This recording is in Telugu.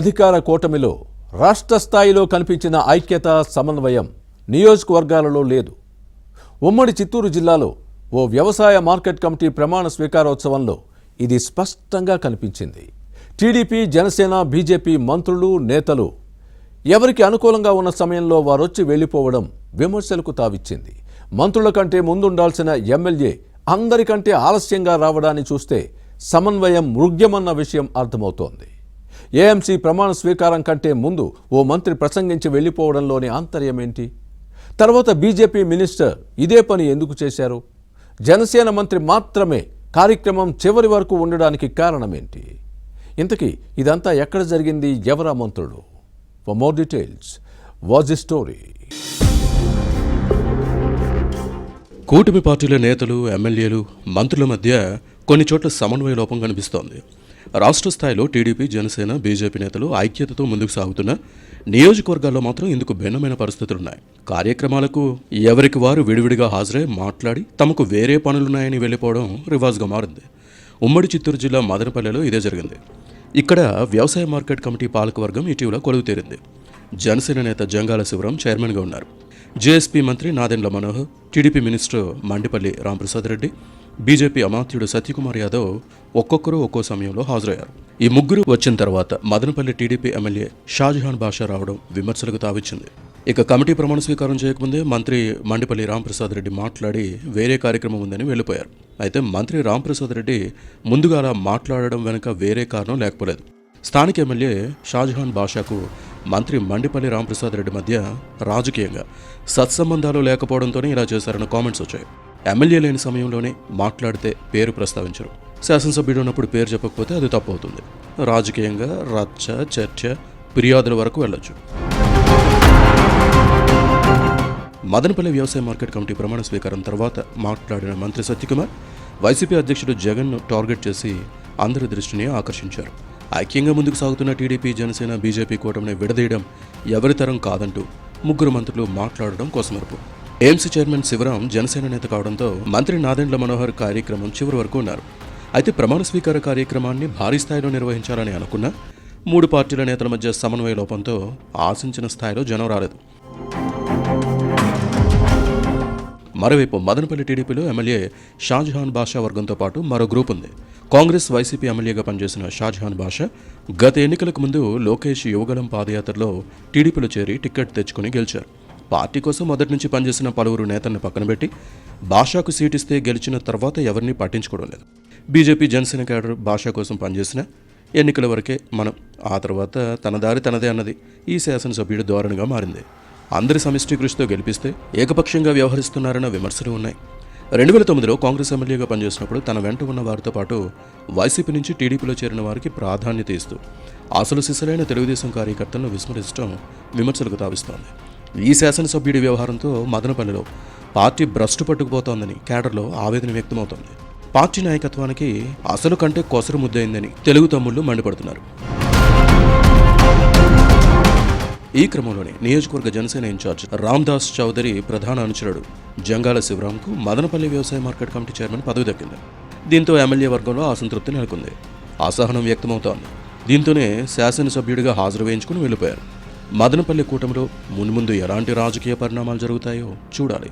అధికార కూటమిలో రాష్ట్ర స్థాయిలో కనిపించిన ఐక్యత సమన్వయం నియోజకవర్గాలలో లేదు. ఉమ్మడి చిత్తూరు జిల్లాలో ఓ వ్యవసాయ మార్కెట్ కమిటీ ప్రమాణ స్వీకారోత్సవంలో ఇది స్పష్టంగా కనిపించింది. టీడీపీ, జనసేన, బీజేపీ మంత్రులు, నేతలు ఎవరికి అనుకూలంగా ఉన్న సమయంలో వారొచ్చి వెళ్లిపోవడం విమర్శలకు తావిచ్చింది. మంత్రుల కంటే ముందుండాల్సిన ఎమ్మెల్యే అందరికంటే ఆలస్యంగా రావడాన్ని చూస్తే సమన్వయం మృగ్యమన్న విషయం అర్థమవుతోంది. ఏఎంసీ ప్రమాణ స్వీకారం కంటే ముందు ఓ మంత్రి ప్రసంగించి వెళ్లిపోవడంలోని ఆంతర్యం ఏంటి? తర్వాత బీజేపీ మినిస్టర్ ఇదే పని ఎందుకు చేశారు? జనసేన మంత్రి మాత్రమే కార్యక్రమం చివరి వరకు ఉండడానికి కారణమేంటి? ఇంతకీ ఇదంతా ఎక్కడ జరిగింది? ఎవరా మంత్రులు? For more details, watch the story. కూటమి పార్టీల నేతలు, ఎమ్మెల్యేలు, మంత్రుల మధ్య కొన్ని చోట్ల సమన్వయ లోపం కనిపిస్తోంది. రాష్ట్ర స్థాయిలో టీడీపీ, జనసేన, బీజేపీ నేతలు ఐక్యతతో ముందుకు సాగుతున్న నియోజకవర్గాల్లో మాత్రం ఇందుకు భిన్నమైన పరిస్థితులున్నాయి. కార్యక్రమాలకు ఎవరికి వారు విడివిడిగా హాజరై మాట్లాడి తమకు వేరే పనులున్నాయని వెళ్ళిపోవడం రివాజ్గా మారింది. ఉమ్మడి చిత్తూరు జిల్లా మదనపల్లెలో ఇదే జరిగింది. ఇక్కడ వ్యవసాయ మార్కెట్ కమిటీ పాలకవర్గం ఇటీవల కొలువు తీరింది. జనసేన నేత జంగాల శివరాం చైర్మన్గా ఉన్నారు. జేఎస్పీ మంత్రి Nadendla Manohar, TDP minister Mandipalli Ramprasad Reddy, BJP అమాత్యుడు సత్యకుమార్ యాదవ్ ఒక్కొక్కరు ఒక్కో సమయంలో హాజరయ్యారు. ఈ ముగ్గురు వచ్చిన తర్వాత మదనపల్లి టీడీపీ ఎమ్మెల్యే షాజహాన్ బాషా రావడం విమర్శలకు తావిచ్చింది. ఇక కమిటీ ప్రమాణ స్వీకారం చేయకముందే మంత్రి మండిపల్లి రాంప్రసాద్ రెడ్డి మాట్లాడి వేరే కార్యక్రమం ఉందని వెళ్ళిపోయారు. అయితే మంత్రి రాంప్రసాద్ రెడ్డి ముందుగా అలా మాట్లాడడం వెనుక వేరే కారణం లేకపోలేదు. స్థానిక ఎమ్మెల్యే షాజహాన్ బాషాకు మంత్రి మండిపల్లి రాంప్రసాద్ రెడ్డి మధ్య రాజకీయంగా సత్సంబంధాలు లేకపోవడంతోనే ఇలా చేశారన్న కామెంట్స్ వచ్చాయి. ఎమ్మెల్యే లేని సమయంలోనే మాట్లాడితే పేరు ప్రస్తావించరు. శాసనసభ్యుడు ఉన్నప్పుడు పేరు చెప్పకపోతే అది తప్పు అవుతుంది. రాజకీయంగా రచ్చ, చర్చ, ఫిర్యాదుల వరకు వెళ్ళొచ్చు. మదనపల్లి వ్యవసాయ మార్కెట్ కమిటీ ప్రమాణ స్వీకారం తర్వాత మాట్లాడిన మంత్రి సత్యకుమార్ వైసీపీ అధ్యక్షుడు జగన్ను టార్గెట్ చేసి అందరి దృష్టిని ఆకర్షించారు. ఐక్యంగా ముందుకు సాగుతున్న టీడీపీ, జనసేన, బీజేపీ కూటమిని విడదీయడం ఎవరి తరం కాదంటూ ముగ్గురు మంత్రులు మాట్లాడడం కోసమరుపు. ఏఎంసీ చైర్మన్ శివరాం జనసేన నేత కావడంతో మంత్రి నాదెండ్ల మనోహర్ కార్యక్రమం చివరి వరకు ఉన్నారు. అయితే ప్రమాణ స్వీకార కార్యక్రమాన్ని భారీ స్థాయిలో నిర్వహించాలని అనుకున్న మూడు పార్టీల నేతల మధ్య సమన్వయ లోపంతో ఆశించిన స్థాయిలో జనం రాలేదు. మరోవైపు మదనపల్లి టీడీపీలో ఎమ్మెల్యే షాజహాన్ బాషా వర్గంతో పాటు మరో గ్రూప్ ఉంది. కాంగ్రెస్, వైసీపీ ఎమ్మెల్యేగా పనిచేసిన షాజహాన్ బాషా గత ఎన్నికలకు ముందు లోకేష్ యువగలం పాదయాత్రలో టీడీపీలో చేరి టికెట్ తెచ్చుకుని గెలిచారు. పార్టీ కోసం మొదటి నుంచి పనిచేసిన పలువురు నేతలను పక్కన పెట్టి బాషాకు సీటిస్తే గెలిచిన తర్వాత ఎవరిని పట్టించుకోవడం లేదు. బీజేపీ, జనసేన క్యాడర్ బాషా కోసం పనిచేసిన ఎన్నికల వరకే మనం, ఆ తర్వాత తన దారి తనదే అన్నది ఈ శాసనసభ్యుడి ధోరణిగా మారింది. అందరి సమిష్టి కృషితో గెలిపిస్తే ఏకపక్షంగా వ్యవహరిస్తున్నారన్న విమర్శలు ఉన్నాయి. 2009లో కాంగ్రెస్ ఎమ్మెల్యేగా పనిచేసినప్పుడు తన వెంట ఉన్న వారితో పాటు వైసీపీ నుంచి టీడీపీలో చేరిన వారికి ప్రాధాన్యత ఇస్తూ అసలు సిసలైన తెలుగుదేశం కార్యకర్తలను విస్మరించడం విమర్శలకు తావిస్తోంది. ఈ శాసనసభ్యుడి వ్యవహారంతో మదనపల్లిలో పార్టీ భ్రష్టు పట్టుకుపోతోందని కేడర్లో ఆవేదన వ్యక్తమవుతోంది. పార్టీ నాయకత్వానికి అసలు కంటే కొసరు ముద్దయిందని తెలుగు తమ్ముళ్లు మండిపడుతున్నారు. ఈ క్రమంలోనే నియోజకవర్గ జనసేన ఇన్ఛార్జ్ రామ్దాస్ చౌదరి ప్రధాన అనుచరుడు జంగాల శివరాంకు మదనపల్లి వ్యవసాయ మార్కెట్ కమిటీ చైర్మన్ పదవి దక్కింది. దీంతో ఎమ్మెల్యే వర్గంలో అసంతృప్తి నెలకొంది. అసహనం వ్యక్తమవుతోంది. దీంతోనే శాసనసభ్యుడిగా హాజరు వేయించుకుని వెళ్ళిపోయారు. మదనపల్లి కూటమిలో మున్ముందు ఎలాంటి రాజకీయ పరిణామాలు జరుగుతాయో చూడాలి.